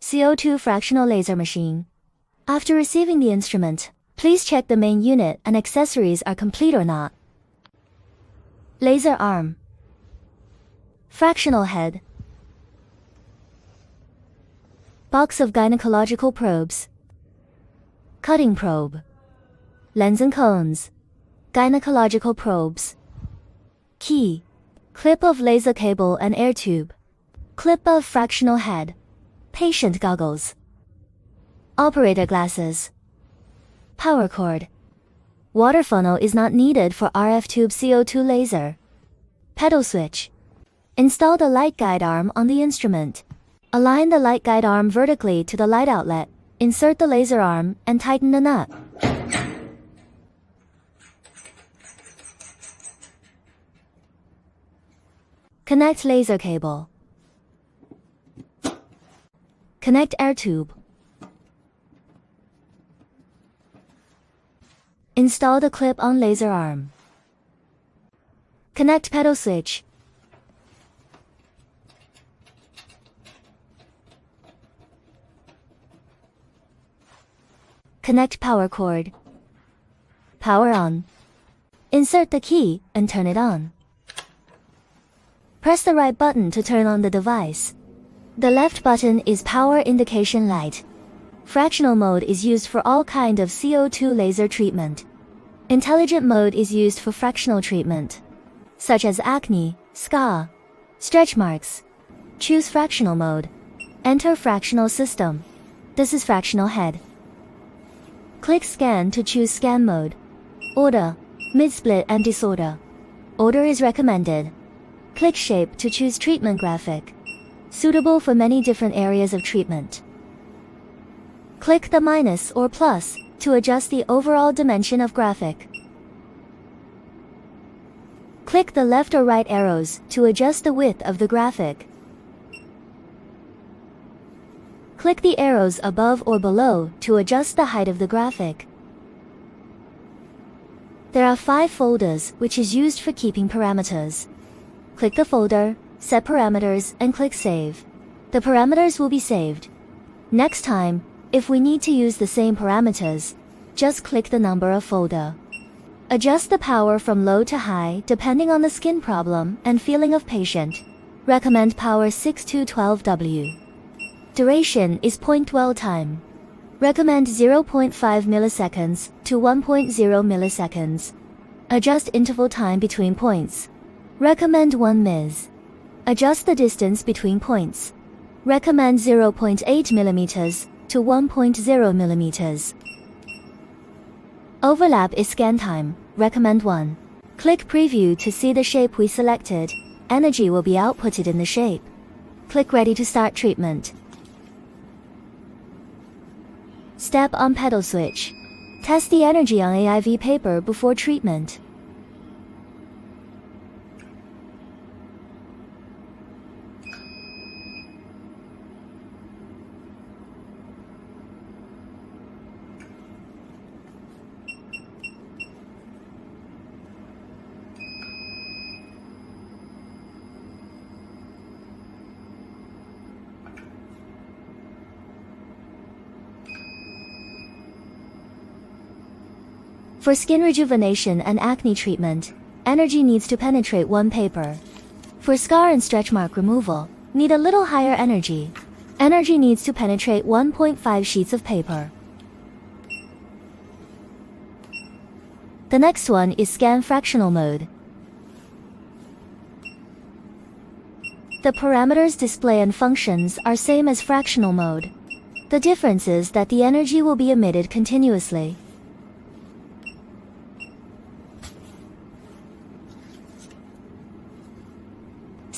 CO2 fractional laser machine. After receiving the instrument, please check the main unit and accessories are complete or not. Laser arm. Fractional head. Box of gynecological probes. Cutting probe. Lens and cones. Gynecological probes. Key. Clip of laser cable and air tube. Clip of fractional head. Patient goggles. Operator glasses. Power cord. Water funnel is not needed for RF tube CO2 laser. Pedal switch. Install the light guide arm on the instrument. Align the light guide arm vertically to the light outlet. Insert the laser arm and tighten the nut. Connect laser cable. Connect air tube. Install the clip-on laser arm. Connect pedal switch. Connect power cord. Power on. Insert the key and turn it on. Press the right button to turn on the device. The left button is power indication light. Fractional mode is used for all kind of CO2 laser treatment. Intelligent mode is used for fractional treatment, such as acne, scar, stretch marks. Choose fractional mode. Enter fractional system. This is fractional head. Click scan to choose scan mode. Order, mid-split and disorder. Order is recommended. Click shape to choose treatment graphic. Suitable for many different areas of treatment. Click the minus or plus to adjust the overall dimension of graphic. Click the left or right arrows to adjust the width of the graphic. Click the arrows above or below to adjust the height of the graphic. There are 5 folders which is used for keeping parameters. Click the folder, set parameters and click save. The parameters will be saved. Next time, if we need to use the same parameters, just click the number of folder. Adjust the power from low to high depending on the skin problem and feeling of patient. Recommend power 6 to 12W. Duration is point dwell time. Recommend 0.5 milliseconds to 1.0 milliseconds. Adjust interval time between points. Recommend 1 ms. Adjust the distance between points. Recommend 0.8 millimeters to 1.0 millimeters. Overlap is scan time. Recommend 1. Click preview to see the shape we selected. Energy will be outputted in the shape. Click ready to start treatment. Step on pedal switch. Test the energy on AIV paper before treatment. For skin rejuvenation and acne treatment, energy needs to penetrate 1 paper. For scar and stretch mark removal, need a little higher energy. Energy needs to penetrate 1.5 sheets of paper. The next one is scan fractional mode. The parameters, display and functions are same as fractional mode. The difference is that the energy will be emitted continuously.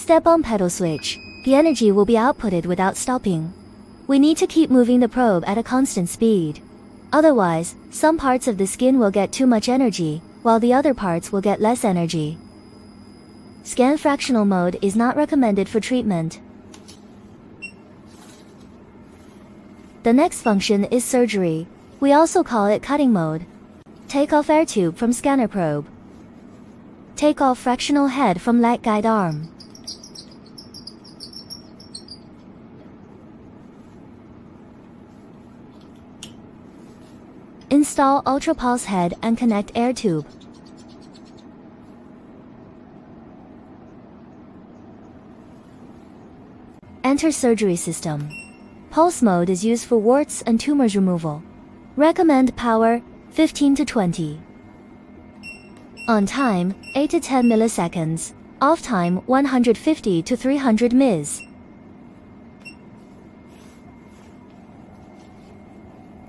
Step on pedal switch. The energy will be outputted without stopping. We need to keep moving the probe at a constant speed. Otherwise, some parts of the skin will get too much energy, while the other parts will get less energy. Scan fractional mode is not recommended for treatment. The next function is surgery. We also call it cutting mode. Take off air tube from scanner probe. Take off fractional head from light guide arm. Install ultrapulse head and connect air tube. Enter surgery system. Pulse mode is used for warts and tumors removal. Recommend power 15 to 20. On time 8 to 10 milliseconds. Off time 150 to 300 ms.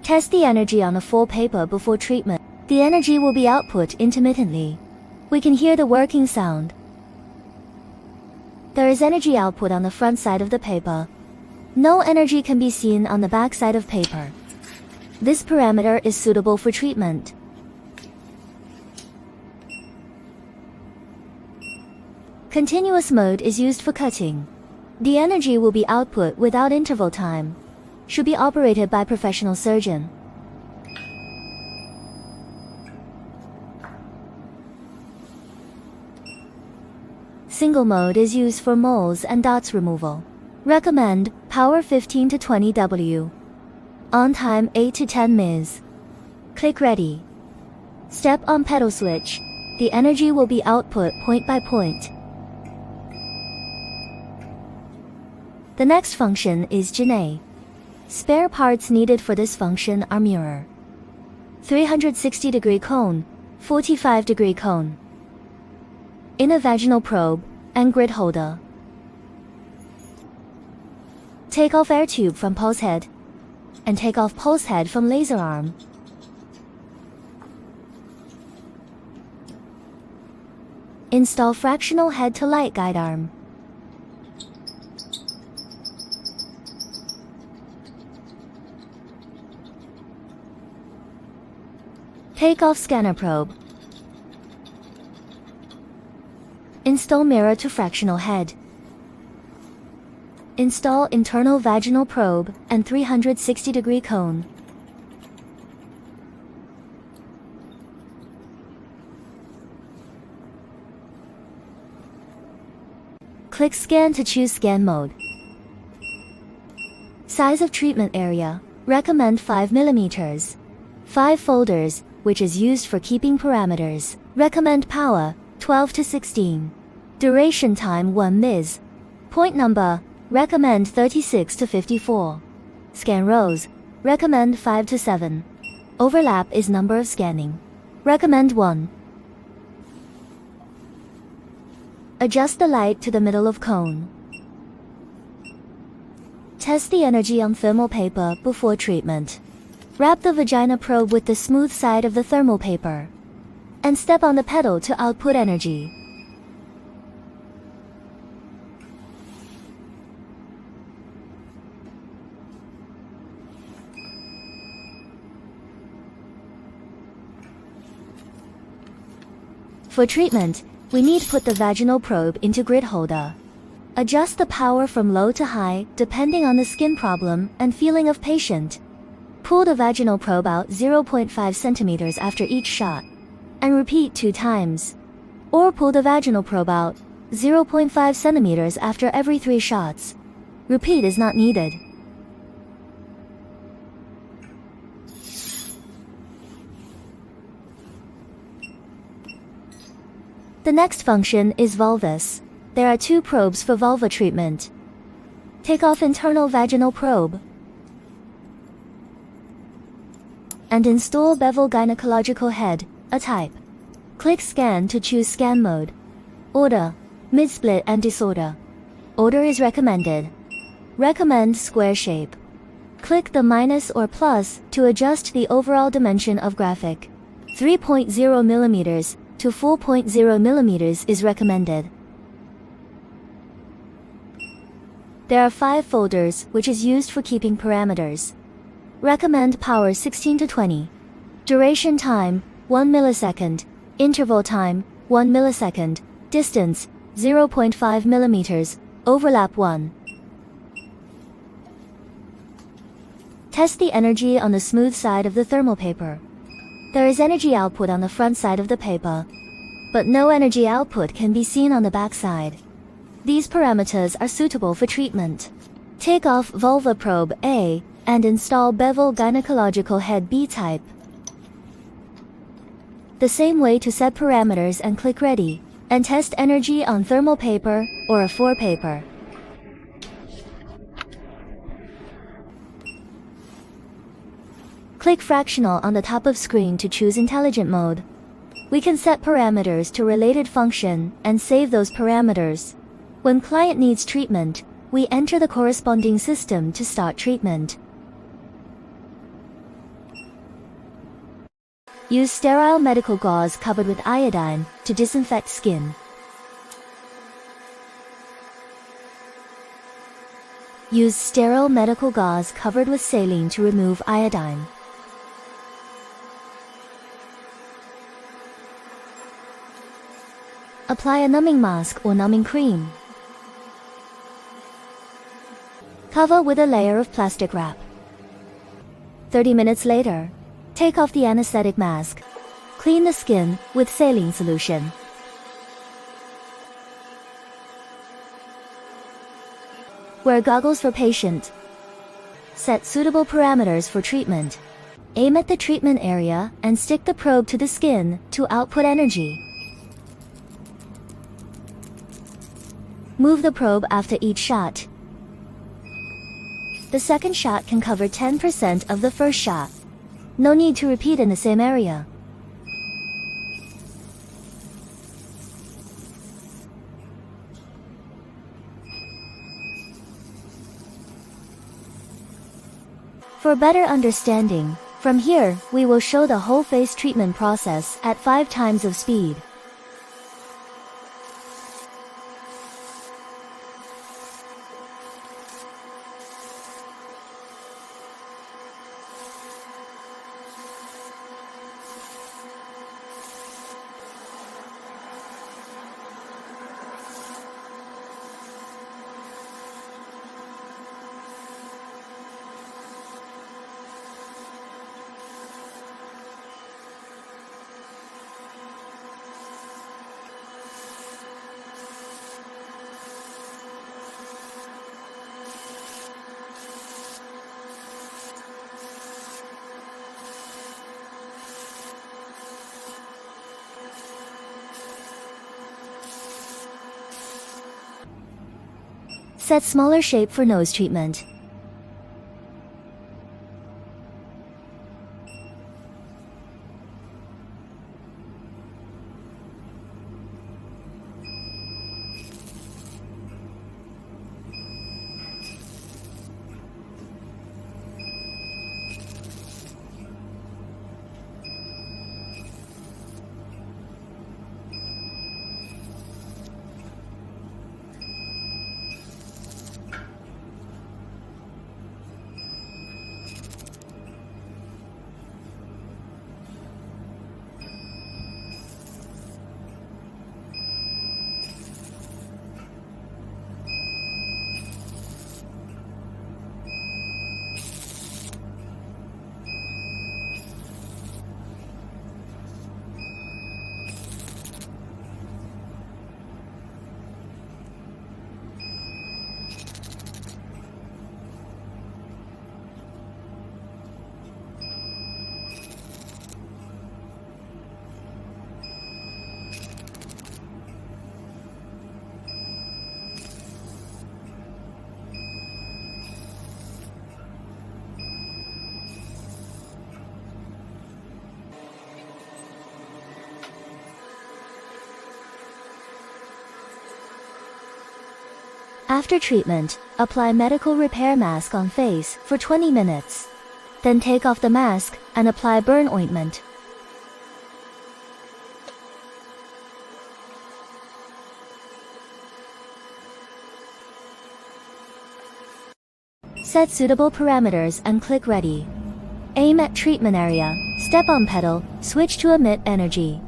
Test the energy on a full paper before treatment. The energy will be output intermittently. We can hear the working sound. There is energy output on the front side of the paper. No energy can be seen on the back side of paper. This parameter is suitable for treatment. Continuous mode is used for cutting. The energy will be output without interval time. Should be operated by professional surgeon. Single mode is used for moles and dots removal. Recommend power 15 to 20 W. On time 8 to 10 ms. Click ready. Step on pedal switch. The energy will be output point by point. The next function is Gyne. Spare parts needed for this function are mirror, 360-degree cone, 45-degree cone, inner vaginal probe, and grid holder. Take off air tube from pulse head, and take off pulse head from laser arm. Install fractional head to light guide arm. Take off scanner probe. Install mirror to fractional head. Install internal vaginal probe and 360-degree cone. Click Scan to choose scan mode. Size of treatment area. Recommend 5 mm. 5 folders, which is used for keeping parameters. Recommend power 12 to 16. Duration time 1 ms. Point number. Recommend 36 to 54. Scan rows. Recommend 5 to 7. Overlap is number of scanning. Recommend 1. Adjust the light to the middle of cone. Test the energy on thermal paper before treatment. Wrap the vagina probe with the smooth side of the thermal paper. And step on the pedal to output energy. For treatment, we need to put the vaginal probe into grid holder. Adjust the power from low to high depending on the skin problem and feeling of patient. Pull the vaginal probe out 0.5 centimeters after each shot, and repeat 2 times. Or pull the vaginal probe out 0.5 centimeters after every 3 shots. Repeat is not needed. The next function is vulvas. There are 2 probes for vulva treatment. Take off internal vaginal probe and install bevel gynecological head, a type. Click Scan to choose scan mode. Order, mid-split and disorder. Order is recommended. Recommend square shape. Click the minus or plus to adjust the overall dimension of graphic. 3.0 millimeters to 4.0 millimeters is recommended. There are 5 folders which is used for keeping parameters. Recommend power 16 to 20. Duration time 1 millisecond. Interval time 1 millisecond. Distance 0.5 millimeters. Overlap 1. Test the energy on the smooth side of the thermal paper. There is energy output on the front side of the paper, but no energy output can be seen on the back side. These parameters are suitable for treatment. Take off vulva probe A and install bevel gynecological head B type. The same way to set parameters and click Ready, and test energy on thermal paper or A4 paper. Click Fractional on the top of screen to choose Intelligent mode. We can set parameters to related function and save those parameters. When client needs treatment, we enter the corresponding system to start treatment. Use sterile medical gauze covered with iodine to disinfect skin. Use sterile medical gauze covered with saline to remove iodine. Apply a numbing mask or numbing cream. Cover with a layer of plastic wrap. 30 minutes later, take off the anesthetic mask. Clean the skin with saline solution. Wear goggles for patient. Set suitable parameters for treatment. Aim at the treatment area and stick the probe to the skin to output energy. Move the probe after each shot. The second shot can cover 10% of the first shot. No need to repeat in the same area. For better understanding, from here, we will show the whole face treatment process at 5 times of speed. Set smaller shape for nose treatment. After treatment, apply medical repair mask on face for 20 minutes. Then take off the mask and apply burn ointment. Set suitable parameters and click Ready. Aim at treatment area, step on pedal, switch to emit energy.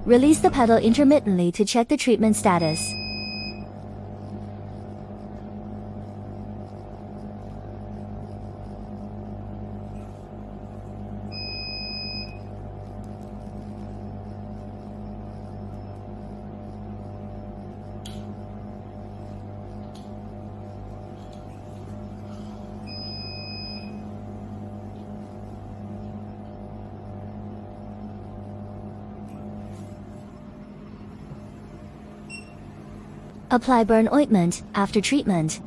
Release the pedal intermittently to check the treatment status. Apply burn ointment after treatment.